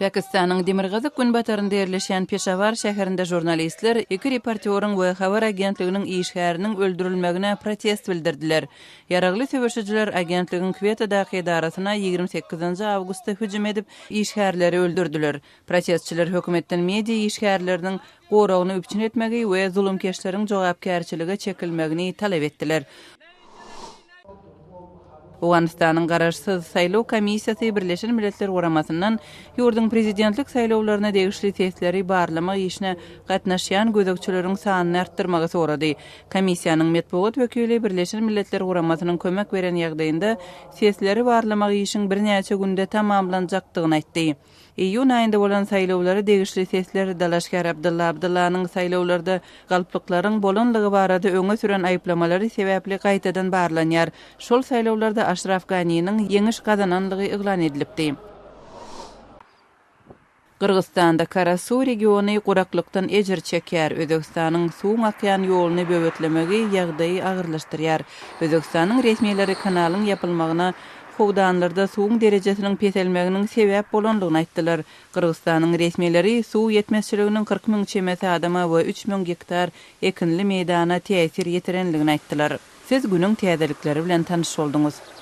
Pakistanyň Demirgazyk gün batarynda yerleşen Peşawar şäherinde jurnalistler iki reportörüň we habar agentliginiň işgäriniň öldürilmegine protest bildirdiler. Yaragly söwüşçiler agentligiň Kvetadaky idarasyna 28 awgustda hüjüm edip işgärleri öldürdüler. Protestçiler hökümetden media işgärleriniň goragyny üpçün etmegi we zulümkeşleriň jogapkärçiligi çekilmegini talep etdiler. Awganistanyň garaşsyz saýlaw komissiýasy Birleşen Milletler Guramasyndan ýurdun prezidentlik saýlawlaryna degişli tesleri barlamak işine gatnaşýan gözekçileriň sanyny artdyrmagy sorady. Komissiýanyň medeniýet wekili Birleşen Milletler Guramasynyň kömek beren ýagdaýynda tesleri barlamak işiň bir näçe günde tamamlanjakdygyny aýtdy. İyun ayında bolan saýlawlary degişli tesler Dalaşkar Abdullanyň saýlawlarda galyplyklaryň bolanlygy barada öňe süren aýplamalary sebäpli gaýtadan barlanýar. Şol saýlawlarda Ashraf Ganiýanyň ýeňiş gazananlygy eglan edilipdi. Kırgızstanda Karasu regiony guraklykdan ejir çekýär. Özbekistanyň suw akýan ýoluny böwetlemegi ýagdaýy agyrlaşdyrýar. Özbekistanyň resmiýetleri kanalyň ýapylmagyna howdanlarda suwuň derejesiniň peselmeginiň sebäp bolanlygyny aýtdylar. Kırgızstanyň resmiýetleri suw ýetmezçiliginiň 40 000 çemesi adama we 3 000 hektar ekinli meýdana täsir ýetirenligini aýtdylar. Siz günüň täzelikleri bilen tanyş boldunuz.